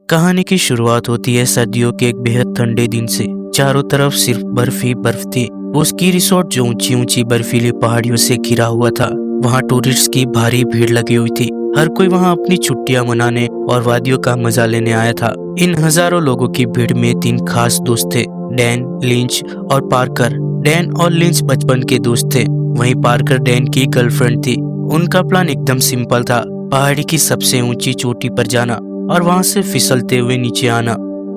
कहानी की शुरुआत होती है सर्दियों के एक बेहद ठंडे दिन से। चारों तरफ सिर्फ बर्फ ही बर्फ थी। वो स्की रिसोर्ट जो ऊंची ऊंची बर्फीली पहाड़ियों से घिरा हुआ था, वहाँ टूरिस्ट की भारी भीड़ लगी हुई थी। हर कोई वहाँ अपनी छुट्टियां मनाने और वादियों का मजा लेने आया था। इन हजारों लोगों की भीड़ में तीन खास दोस्त थे, डैन, लिंच और पार्कर। डैन और लिंच बचपन के दोस्त थे, वहीं पार्कर डैन की गर्लफ्रेंड थी। उनका प्लान एकदम सिंपल था, पहाड़ी की सबसे ऊंची चोटी पर जाना और वहां से फिसलते हुए नीचे आना।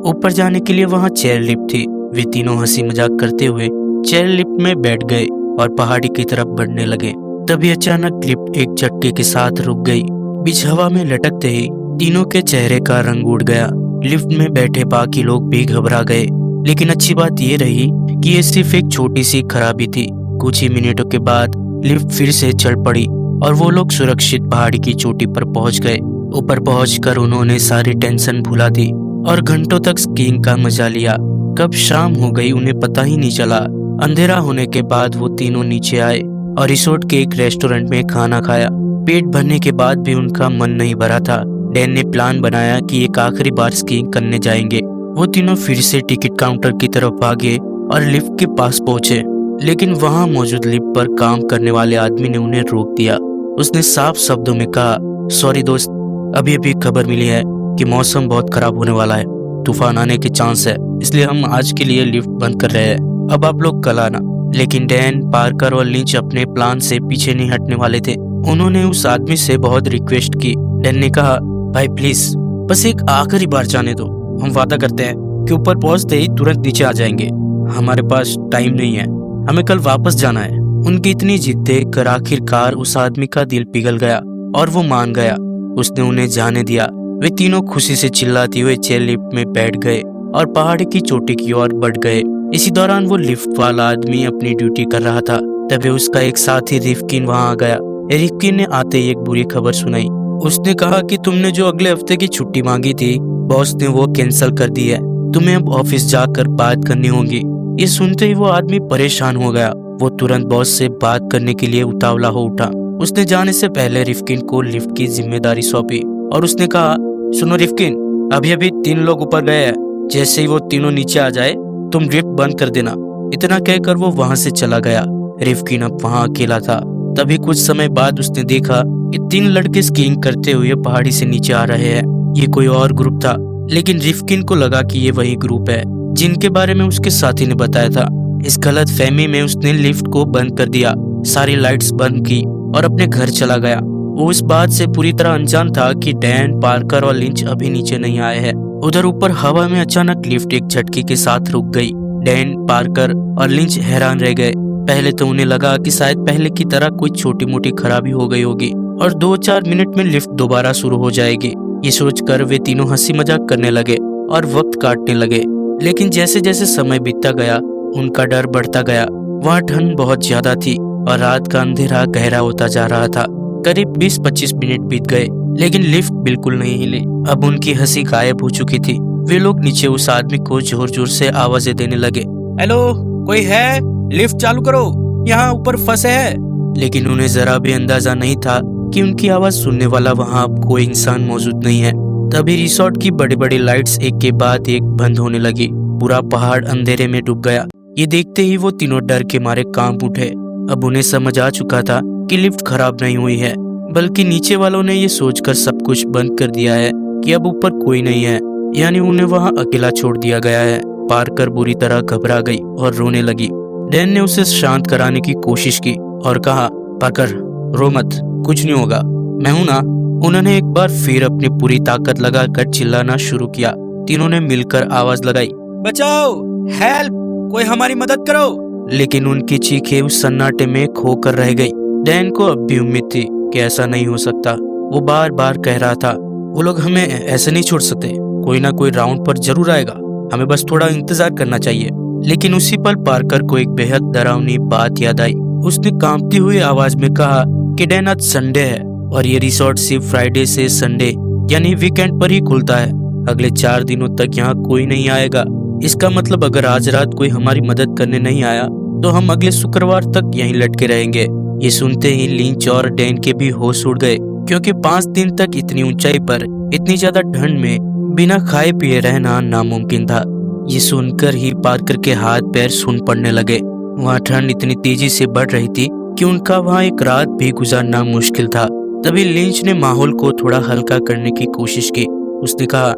ऊपर जाने के लिए वहां चेयर लिफ्ट थी। वे तीनों हंसी मजाक करते हुए चेयर लिफ्ट में बैठ गए और पहाड़ी की तरफ बढ़ने लगे। तभी अचानक लिफ्ट एक झटके के साथ रुक गई। बीच हवा में लटकते ही तीनों के चेहरे का रंग उड़ गया। लिफ्ट में बैठे बाकी लोग भी घबरा गए, लेकिन अच्छी बात ये रही कि ये सिर्फ एक छोटी सी खराबी थी। कुछ ही मिनटों के बाद लिफ्ट फिर से चल पड़ी और वो लोग सुरक्षित पहाड़ी की चोटी पर पहुंच गए। ऊपर पहुंचकर उन्होंने सारी टेंशन भुला दी और घंटों तक स्कीइंग का मजा लिया। कब शाम हो गई उन्हें पता ही नहीं चला। अंधेरा होने के बाद वो तीनों नीचे आए और रिसोर्ट के एक रेस्टोरेंट में खाना खाया। पेट भरने के बाद भी उनका मन नहीं भरा था। डैन ने प्लान बनाया कि एक आखिरी बार स्कीइंग करने जाएंगे। वो तीनों फिर से टिकट काउंटर की तरफ भागे और लिफ्ट के पास पहुंचे, लेकिन वहां मौजूद लिफ्ट पर काम करने वाले आदमी ने उन्हें रोक दिया। उसने साफ शब्दों में कहा, सॉरी दोस्त, अभी अभी खबर मिली है कि मौसम बहुत खराब होने वाला है, तूफान आने के चांस है, इसलिए हम आज के लिए लिफ्ट बंद कर रहे हैं। अब आप लोग कल आना। लेकिन डैन, पार्कर और लिंच अपने प्लान से पीछे नहीं हटने वाले थे। उन्होंने उस आदमी से बहुत रिक्वेस्ट की। डैन ने कहा, भाई प्लीज, बस एक आखिरी बार जाने दो। हम वादा करते हैं कि ऊपर पहुंचते ही तुरंत नीचे आ जाएंगे। हमारे पास टाइम नहीं है, हमें कल वापस जाना है। उनकी इतनी जिद देखकर आखिरकार उस आदमी का दिल पिघल गया और वो मान गया। उसने उन्हें जाने दिया। वे तीनों खुशी से चिल्लाते हुए चेयर लिफ्ट में बैठ गए और पहाड़ी की चोटी की ओर बढ़ गए। इसी दौरान वो लिफ्ट वाला आदमी अपनी ड्यूटी कर रहा था। तभी उसका एक साथी रिफकिन वहां आ गया। रिफकिन ने आते ही एक बुरी खबर सुनाई। उसने कहा कि तुमने जो अगले हफ्ते की छुट्टी मांगी थी, बॉस ने वो कैंसिल कर दी है। तुम्हें अब ऑफिस जाकर बात करनी होगी। ये सुनते ही वो आदमी परेशान हो गया। वो तुरंत बॉस से बात करने के लिए उतावला हो उठा। उसने जाने से पहले रिफकिन को लिफ्ट की जिम्मेदारी सौंपी और उसने कहा, सुनो रिफकिन, अभी अभी 3 लोग ऊपर गए हैं। जैसे ही वो तीनों नीचे आ जाए तुम लिफ्ट बंद कर देना। इतना कहकर वो वहां से चला गया। रिफकिन अब वहां अकेला था। तभी कुछ समय बाद उसने देखा कि 3 लड़के स्कीइंग करते हुए पहाड़ी से नीचे आ रहे हैं। ये कोई और ग्रुप था, लेकिन रिफकिन को लगा कि ये वही ग्रुप है जिनके बारे में उसके साथी ने बताया था। इस गलत फहमी में उसने लिफ्ट को बंद कर दिया, सारी लाइट्स बंद की और अपने घर चला गया। वो इस बात से पूरी तरह अनजान था कि डैन, पार्कर और लिंच अभी नीचे नहीं आए हैं। उधर ऊपर हवा में अचानक लिफ्ट एक झटके के साथ रुक गई। डैन, पार्कर और लिंच हैरान रह गए। पहले तो उन्हें लगा कि शायद पहले की तरह कोई छोटी मोटी खराबी हो गई होगी और 2-4 मिनट में लिफ्ट दोबारा शुरू हो जाएगी। ये सोचकर वे तीनों हंसी मजाक करने लगे और वक्त काटने लगे। लेकिन जैसे जैसे समय बीतता गया उनका डर बढ़ता गया। वहाँ ठंड बहुत ज्यादा थी और रात का अंधेरा गहरा होता जा रहा था। करीब 20-25 मिनट बीत गए, लेकिन लिफ्ट बिल्कुल नहीं हिली। अब उनकी हंसी गायब हो चुकी थी। वे लोग नीचे उस आदमी को जोर जोर से आवाजें देने लगे, हेलो, कोई है? लिफ्ट चालू करो, यहाँ ऊपर फंसे हैं। लेकिन उन्हें जरा भी अंदाजा नहीं था कि उनकी आवाज सुनने वाला वहाँ अब कोई इंसान मौजूद नहीं है। तभी रिसोर्ट की बड़ी बड़ी लाइट्स एक के बाद एक बंद होने लगी। पूरा पहाड़ अंधेरे में डूब गया। ये देखते ही वो तीनों डर के मारे कांप उठे। अब उन्हें समझ आ चुका था कि लिफ्ट खराब नहीं हुई है, बल्कि नीचे वालों ने ये सोचकर सब कुछ बंद कर दिया है कि अब ऊपर कोई नहीं है, यानी उन्हें वहाँ अकेला छोड़ दिया गया है। पार्कर बुरी तरह घबरा गई और रोने लगी। डैन ने उसे शांत कराने की कोशिश की और कहा, पार्कर, रो मत, कुछ नहीं होगा, मैं हूं ना। उन्होंने एक बार फिर अपनी पूरी ताकत लगाकर चिल्लाना शुरू किया। तीनों ने मिलकर आवाज लगाई, बचाओ, हेल्प, कोई हमारी मदद करो। लेकिन उनकी चीखें उस सन्नाटे में खोकर रह गई। डैन को अब भी उम्मीद थी कि ऐसा नहीं हो सकता। वो बार बार कह रहा था, वो लोग हमें ऐसे नहीं छोड़ सकते, कोई ना कोई राउंड पर जरूर आएगा, हमें बस थोड़ा इंतजार करना चाहिए। लेकिन उसी पल पार्कर को एक बेहद डरावनी बात याद आई। उसने कांपती हुई आवाज में कहा कि डैन, आज संडे है और ये रिसोर्ट सिर्फ फ्राइडे से संडे यानी वीकेंड पर ही खुलता है। अगले 4 दिनों तक यहाँ कोई नहीं आएगा। इसका मतलब अगर आज रात कोई हमारी मदद करने नहीं आया तो हम अगले शुक्रवार तक यहीं लटके रहेंगे। ये सुनते ही लिंच और डैन के भी होश उड़ गए, क्योंकि 5 दिन तक इतनी ऊंचाई पर इतनी ज्यादा ठंड में बिना खाए पिए रहना नामुमकिन था। ये सुनकर ही पार्कर के हाथ पैर सून पड़ने लगे। वहाँ ठंड इतनी तेजी से बढ़ रही थी कि उनका वहाँ एक रात भी गुजारना मुश्किल था। तभी लिंच ने माहौल को थोड़ा हल्का करने की कोशिश की। उसने कहा,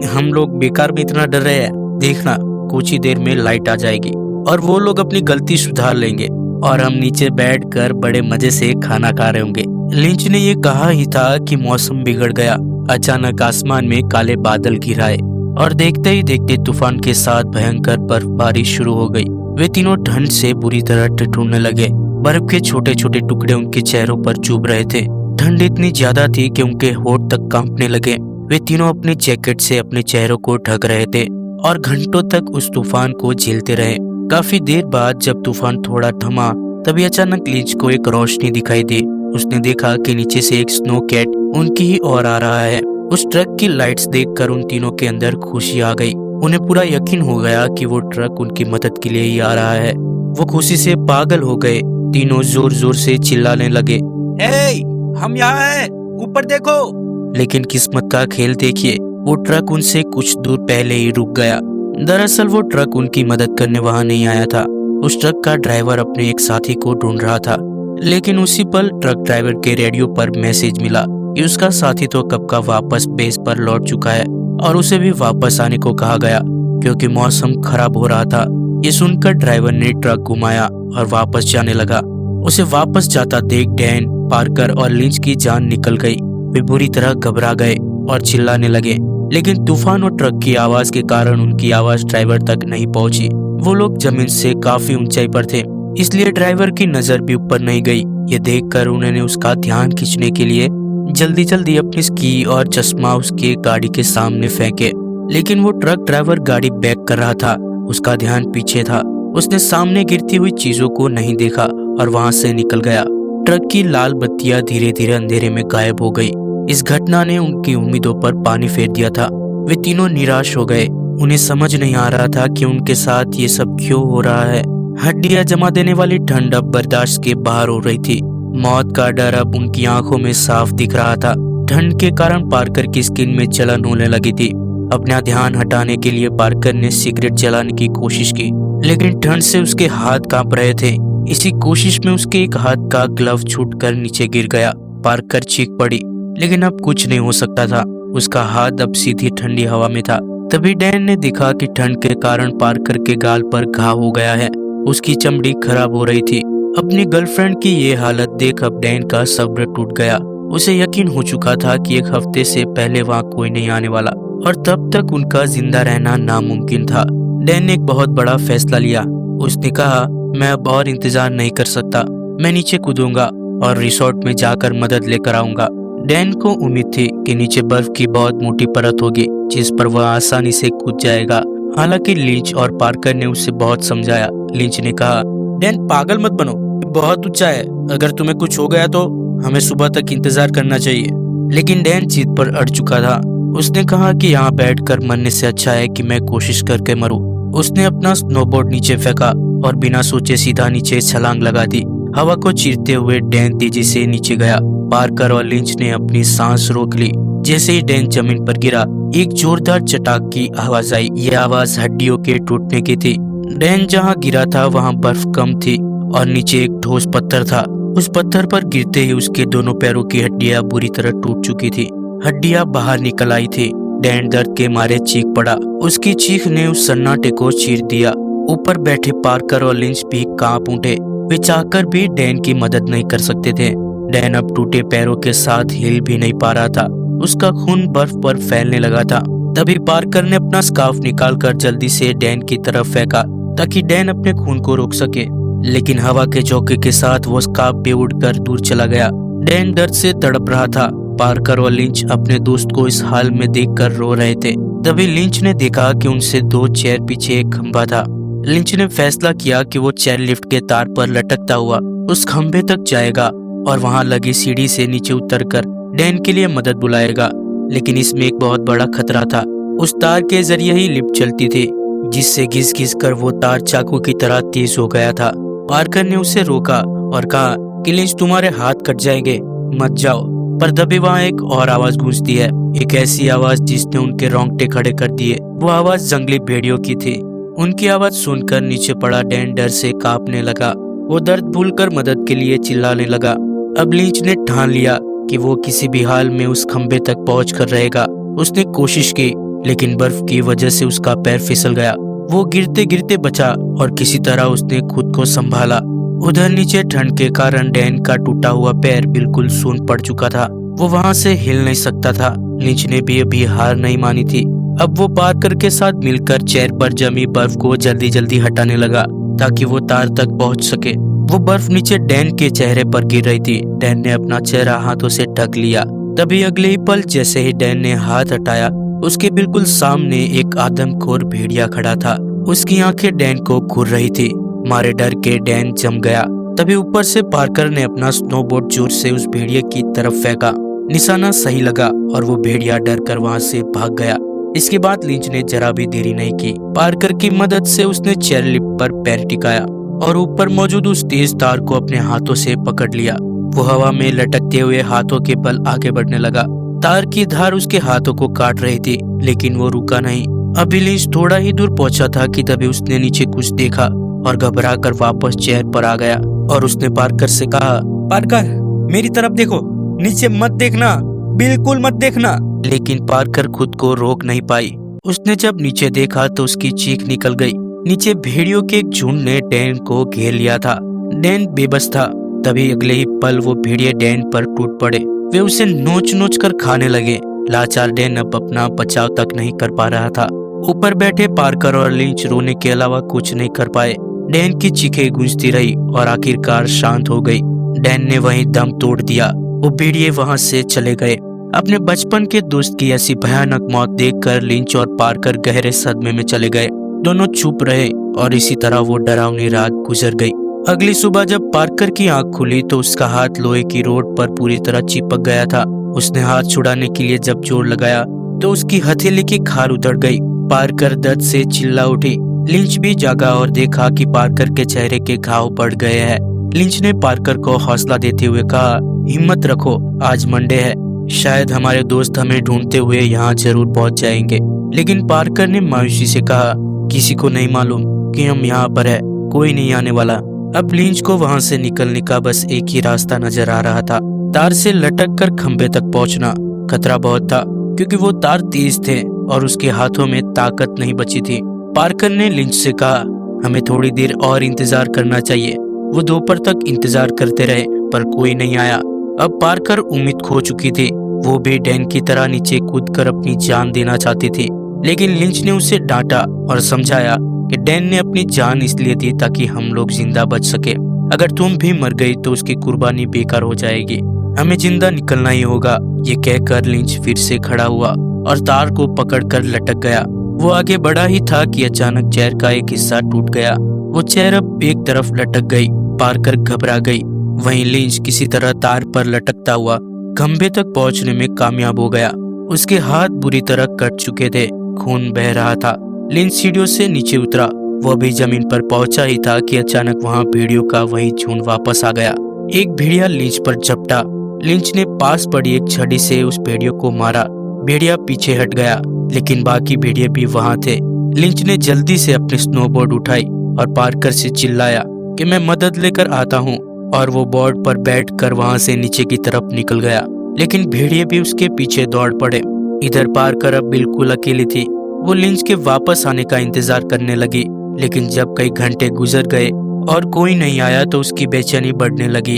हम लोग बेकार में इतना डर रहे हैं, देखना कुछ ही देर में लाइट आ जाएगी और वो लोग अपनी गलती सुधार लेंगे और हम नीचे बैठकर बड़े मजे से खाना खा रहे होंगे। लिंच ने ये कहा ही था कि मौसम बिगड़ गया। अचानक आसमान में काले बादल घिर आए और देखते ही देखते तूफान के साथ भयंकर बर्फबारी शुरू हो गई। वे तीनों ठंड से बुरी तरह ठिठुरने लगे। बर्फ के छोटे छोटे टुकड़े उनके चेहरों पर चुभ रहे थे। ठंड इतनी ज्यादा थी कि उनके होंठ तक कांपने लगे। वे तीनों अपने जैकेट से अपने चेहरों को ढक रहे थे और घंटों तक उस तूफान को झेलते रहे। काफी देर बाद जब तूफान थोड़ा थमा, तभी अचानक लिंच को एक रोशनी दिखाई दी। उसने देखा कि नीचे से एक स्नो कैट उनकी ही ओर आ रहा है। उस ट्रक की लाइट्स देखकर उन तीनों के अंदर खुशी आ गई। उन्हें पूरा यकीन हो गया कि वो ट्रक उनकी मदद के लिए ही आ रहा है। वो खुशी से पागल हो गए। तीनों जोर जोर से चिल्लाने लगे, हे, हम यहाँ हैं, ऊपर देखो। लेकिन किस्मत का खेल देखिए, वो ट्रक उनसे कुछ दूर पहले ही रुक गया। दरअसल वो ट्रक उनकी मदद करने वहां नहीं आया था। उस ट्रक का ड्राइवर अपने एक साथी को ढूंढ रहा था। लेकिन उसी पल ट्रक ड्राइवर के रेडियो पर मैसेज मिला कि उसका साथी तो कब का वापस बेस पर लौट चुका है और उसे भी वापस आने को कहा गया क्योंकि मौसम खराब हो रहा था। ये सुनकर ड्राइवर ने ट्रक घुमाया और वापस जाने लगा। उसे वापस जाता देख डैन, पार्कर और लिंच की जान निकल गई। वे बुरी तरह घबरा गए और चिल्लाने लगे, लेकिन तूफान और ट्रक की आवाज के कारण उनकी आवाज ड्राइवर तक नहीं पहुंची। वो लोग जमीन से काफी ऊंचाई पर थे, इसलिए ड्राइवर की नजर भी ऊपर नहीं गई। ये देखकर उन्होंने उसका ध्यान खींचने के लिए जल्दी जल्दी अपनी स्की और चश्मा उसके गाड़ी के सामने फेंके, लेकिन वो ट्रक ड्राइवर गाड़ी बैक कर रहा था। उसका ध्यान पीछे था। उसने सामने गिरती हुई चीजों को नहीं देखा और वहां से निकल गया। ट्रक की लाल बत्तियां धीरे धीरे अंधेरे में गायब हो गई। इस घटना ने उनकी उम्मीदों पर पानी फेर दिया था। वे तीनों निराश हो गए। उन्हें समझ नहीं आ रहा था कि उनके साथ ये सब क्यों हो रहा है। हड्डियां जमा देने वाली ठंड अब बर्दाश्त के बाहर हो रही थी। मौत का डर अब उनकी आंखों में साफ दिख रहा था। ठंड के कारण पार्कर की स्किन में जलन होने लगी थी। अपना ध्यान हटाने के लिए पार्कर ने सिगरेट जलाने की कोशिश की, लेकिन ठंड से उसके हाथ कांप रहे थे। इसी कोशिश में उसके एक हाथ का ग्लव छूटकर नीचे गिर गया। पार्कर चीख पड़ी, लेकिन अब कुछ नहीं हो सकता था। उसका हाथ अब सीधी ठंडी हवा में था। तभी डैन ने देखा कि ठंड के कारण पार्कर के गाल पर घाव हो गया है। उसकी चमड़ी खराब हो रही थी। अपनी गर्लफ्रेंड की ये हालत देख अब डैन का सब्र टूट गया। उसे यकीन हो चुका था कि एक हफ्ते से पहले वहाँ कोई नहीं आने वाला और तब तक उनका जिंदा रहना नामुमकिन था। डैन ने एक बहुत बड़ा फैसला लिया। उसने कहा, मैं अब और इंतजार नहीं कर सकता। मैं नीचे कूदूंगा और रिसोर्ट में जाकर मदद लेकर आऊंगा। डैन को उम्मीद थी कि नीचे बर्फ की बहुत मोटी परत होगी जिस पर वह आसानी से कूद जाएगा। हालांकि लिंच और पार्कर ने उसे बहुत समझाया। लिंच ने कहा, डैन पागल मत बनो, बहुत ऊंचा है। अगर तुम्हें कुछ हो गया तो हमें सुबह तक इंतजार करना चाहिए। लेकिन डैन जीत पर अड़ चुका था। उसने कहा कि यहाँ बैठकर मरने से अच्छा है कि मैं कोशिश करके मरूं। उसने अपना स्नोबोर्ड नीचे फेंका और बिना सोचे सीधा नीचे छलांग लगा दी। हवा को चीरते हुए डैन तेजी से नीचे गया। पार्कर और लिंच ने अपनी सांस रोक ली। जैसे ही डैन जमीन पर गिरा, एक जोरदार चटाक की आवाज आई। ये आवाज हड्डियों के टूटने की थी। डैन जहाँ गिरा था वहाँ बर्फ कम थी और नीचे एक ठोस पत्थर था। उस पत्थर पर गिरते ही उसके दोनों पैरों की हड्डियां बुरी तरह टूट चुकी थी। हड्डियां बाहर निकल आई थी। डैन दर्द के मारे चीख पड़ा। उसकी चीख ने उस सन्नाटे को चीर दिया। ऊपर बैठे पार्कर और लिंच भी कांप उठे। वे चाहकर भी डैन की मदद नहीं कर सकते थे। डैन अब टूटे पैरों के साथ हिल भी नहीं पा रहा था। उसका खून बर्फ पर फैलने लगा था। तभी पार्कर ने अपना स्कार्फ निकालकर जल्दी से डैन की तरफ फेंका ताकि डैन अपने खून को रोक सके, लेकिन हवा के झोंके के साथ वो स्कार्फ भी उड़कर दूर चला गया। डैन दर्द से तड़प रहा था। पार्कर और लिंच अपने दोस्त को इस हाल में देखकर रो रहे थे। तभी लिंच ने देखा कि उनसे 2 चेयर पीछे एक खंभा था। लिंच ने फैसला किया कि वो चेयर लिफ्ट के तार पर लटकता हुआ उस खंभे तक जाएगा और वहां लगी सीढ़ी से नीचे उतरकर डैन के लिए मदद बुलाएगा। लेकिन इसमें एक बहुत बड़ा खतरा था। उस तार के जरिए ही लिफ्ट चलती थी, जिससे घिस घिस कर वो तार चाकू की तरह तेज हो गया था। पार्कर ने उसे रोका और कहा कि लिंच, तुम्हारे हाथ कट जाएंगे, मत जाओ। पर तभी वहाँ एक और आवाज गूंजती है, एक ऐसी आवाज जिसने उनके रोंगटे खड़े कर दिए। वो आवाज जंगली भेड़ियों की थी। उनकी आवाज सुनकर नीचे पड़ा डैन डर से कांपने लगा। वो दर्द भूलकर मदद के लिए चिल्लाने लगा। अब लिंच ने ठान लिया कि वो किसी भी हाल में उस खंबे तक पहुंचकर रहेगा। उसने कोशिश की, लेकिन बर्फ की वजह से उसका पैर फिसल गया। वो गिरते गिरते बचा और किसी तरह उसने खुद को संभाला। उधर नीचे ठंड के कारण डैन का टूटा हुआ पैर बिल्कुल सून पड़ चुका था। वो वहां से हिल नहीं सकता था। लिंच ने भी अभी हार नहीं मानी थी। अब वो पार्कर के साथ मिलकर चेयर पर जमी बर्फ को जल्दी जल्दी हटाने लगा ताकि वो तार तक पहुंच सके। वो बर्फ नीचे डैन के चेहरे पर गिर रही थी। डैन ने अपना चेहरा हाथों से ढक लिया। तभी अगले ही पल जैसे ही डैन ने हाथ हटाया, उसके बिल्कुल सामने एक आदमखोर भेड़िया खड़ा था। उसकी आंखें डैन को घूर रही थी। मारे डर के डैन जम गया। तभी ऊपर से पार्कर ने अपना स्नोबोर्ड जोर से उस भेड़िए की तरफ फेंका। निशाना सही लगा और वो भेड़िया डर कर वहाँ से भाग गया। इसके बाद लिंच ने जरा भी देरी नहीं की। पार्कर की मदद से उसने चेयर लिप पर पैर टिकाया और ऊपर मौजूद उस तेज तार को अपने हाथों से पकड़ लिया। वो हवा में लटकते हुए हाथों के बल आगे बढ़ने लगा। तार की धार उसके हाथों को काट रही थी, लेकिन वो रुका नहीं। अभी लिंच थोड़ा ही दूर पहुंचा था कि तभी उसने नीचे कुछ देखा और घबरा कर वापस चेयर पर आ गया और उसने पार्कर से कहा, पार्कर, मेरी तरफ देखो, नीचे मत देखना, बिल्कुल मत देखना। लेकिन पार्कर खुद को रोक नहीं पाई। उसने जब नीचे देखा तो उसकी चीख निकल गई। नीचे भेड़ियों के एक झुंड ने डैन को घेर लिया था। डैन बेबस था। तभी अगले ही पल वो भेड़िए डैन पर टूट पड़े। वे उसे नोच नोच कर खाने लगे। लाचार डैन अब अपना बचाव तक नहीं कर पा रहा था। ऊपर बैठे पार्कर और लिंच रोने के अलावा कुछ नहीं कर पाए। डैन की चीखें गूंजती रही और आखिरकार शांत हो गई। डैन ने वहीं दम तोड़ दिया। वो भेड़िए वहां से चले गए। अपने बचपन के दोस्त की ऐसी भयानक मौत देखकर लिंच और पार्कर गहरे सदमे में चले गए। दोनों चुप रहे और इसी तरह वो डरावनी रात गुजर गई। अगली सुबह जब पार्कर की आंख खुली तो उसका हाथ लोहे की रोड पर पूरी तरह चिपक गया था। उसने हाथ छुड़ाने के लिए जब जोर लगाया तो उसकी हथेली की खाल उतर गई। पार्कर दर्द से चिल्ला उठी। लिंच भी जागा और देखा कि पार्कर के चेहरे के घाव बढ़ गए हैं। लिंच ने पार्कर को हौसला देते हुए कहा, हिम्मत रखो, आज मंडे है, शायद हमारे दोस्त हमें ढूंढते हुए यहाँ जरूर पहुंच जाएंगे। लेकिन पार्कर ने मायूसी से कहा, किसी को नहीं मालूम कि हम यहाँ पर है, कोई नहीं आने वाला। अब लिंच को वहाँ से निकलने का बस एक ही रास्ता नजर आ रहा था, तार से लटक कर खंबे तक पहुँचना। खतरा बहुत था क्योंकि वो तार तेज थे और उसके हाथों में ताकत नहीं बची थी। पार्कर ने लिंच से कहा, हमें थोड़ी देर और इंतजार करना चाहिए। वो दोपहर तक इंतजार करते रहे पर कोई नहीं आया। अब पार्कर उम्मीद खो चुकी थी। वो भी डैन की तरह नीचे कूदकर अपनी जान देना चाहती थी, लेकिन लिंच ने उसे डांटा और समझाया कि डैन ने अपनी जान इसलिए दी ताकि हम लोग जिंदा बच सके। अगर तुम भी मर गई तो उसकी कुर्बानी बेकार हो जाएगी। हमें जिंदा निकलना ही होगा। ये कहकर लिंच फिर से खड़ा हुआ और तार को पकड़कर लटक गया। वो आगे बढ़ा ही था कि अचानक चेयर का एक हिस्सा टूट गया। वो चेयर अब एक तरफ लटक गई। पार्कर घबरा गई। वहीं लिंच किसी तरह तार पर लटकता हुआ खंबे तक पहुंचने में कामयाब हो गया। उसके हाथ बुरी तरह कट चुके थे, खून बह रहा था। लिंच सीढ़ियों से नीचे उतरा। वो भी जमीन पर पहुंचा ही था कि अचानक वहां भेड़ियों का वही झुंड वापस आ गया। एक भेड़िया लिंच पर झपटा। लिंच ने पास पड़ी एक छड़ी से उस भेड़ियों को मारा। भेड़िया पीछे हट गया, लेकिन बाकी भेड़िए भी वहां थे। लिंच ने जल्दी से अपनी स्नोबोर्ड उठाई और पार्कर से चिल्लाया कि मैं मदद लेकर आता हूँ, और वो बोर्ड पर बैठकर वहां से नीचे की तरफ निकल गया। लेकिन भेड़िए भी उसके पीछे दौड़ पड़े। इधर पार्कर अब बिल्कुल अकेली थी। वो लिंच के वापस आने का इंतजार करने लगी, लेकिन जब कई घंटे गुजर गए और कोई नहीं आया तो उसकी बेचैनी बढ़ने लगी।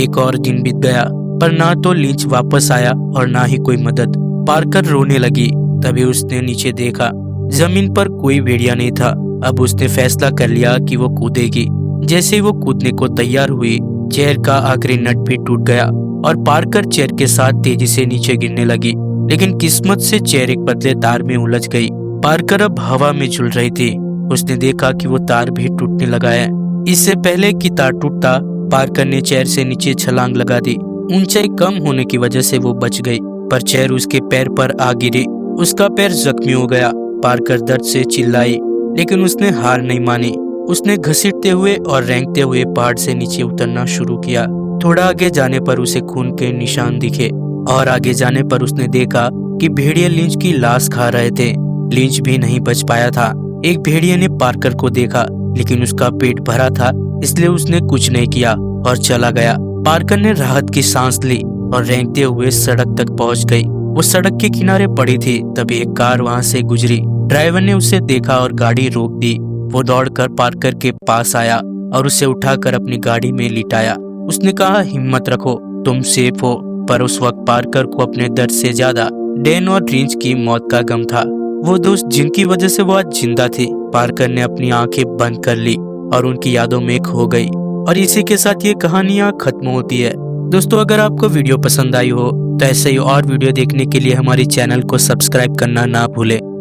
एक और दिन बीत गया, पर ना तो लिंच वापस आया और ना ही कोई मदद। पार्कर रोने लगी। तभी उसने नीचे देखा, जमीन पर कोई भेड़िया नहीं था। अब उसने फैसला कर लिया कि वो कूदेगी। जैसे ही वो कूदने को तैयार हुई, चेयर का आखिरी नट भी टूट गया और पार्कर चेयर के साथ तेजी से नीचे गिरने लगी। लेकिन किस्मत से चेयर एक पतले तार में उलझ गई। पार्कर अब हवा में झूल रही थी। उसने देखा कि वो तार भी टूटने लगा है। इससे पहले कि तार टूटता, पार्कर ने चेयर से नीचे छलांग लगा दी। ऊंचाई कम होने की वजह से वो बच गई, पर चेयर उसके पैर पर आ गिरी। उसका पैर जख्मी हो गया। पार्कर दर्द से चिल्लाई, लेकिन उसने हार नहीं मानी। उसने घसीटते हुए और रेंगते हुए पहाड़ से नीचे उतरना शुरू किया। थोड़ा आगे जाने पर उसे खून के निशान दिखे। और आगे जाने पर उसने देखा कि भेड़िए लिंच की लाश खा रहे थे। लिंच भी नहीं बच पाया था। एक भेड़िए ने पार्कर को देखा, लेकिन उसका पेट भरा था, इसलिए उसने कुछ नहीं किया और चला गया। पार्कर ने राहत की सांस ली और रेंगते हुए सड़क तक पहुंच गई। वो सड़क के किनारे पड़ी थी, तभी एक कार वहां से गुजरी। ड्राइवर ने उसे देखा और गाड़ी रोक दी। वो दौड़कर पार्कर के पास आया और उसे उठाकर अपनी गाड़ी में लिटाया। उसने कहा, हिम्मत रखो, तुम सेफ हो। पर उस वक्त पार्कर को अपने दर्द से ज्यादा डैन और रिंच की मौत का गम था। वो दोस्त जिनकी वजह से वो आज जिंदा थे। पार्कर ने अपनी आंखें बंद कर ली और उनकी यादों में खो गई। और इसी के साथ ये कहानियां खत्म होती है। दोस्तों, अगर आपको वीडियो पसंद आई हो तो ऐसे ही और वीडियो देखने के लिए हमारे चैनल को सब्सक्राइब करना ना भूलें।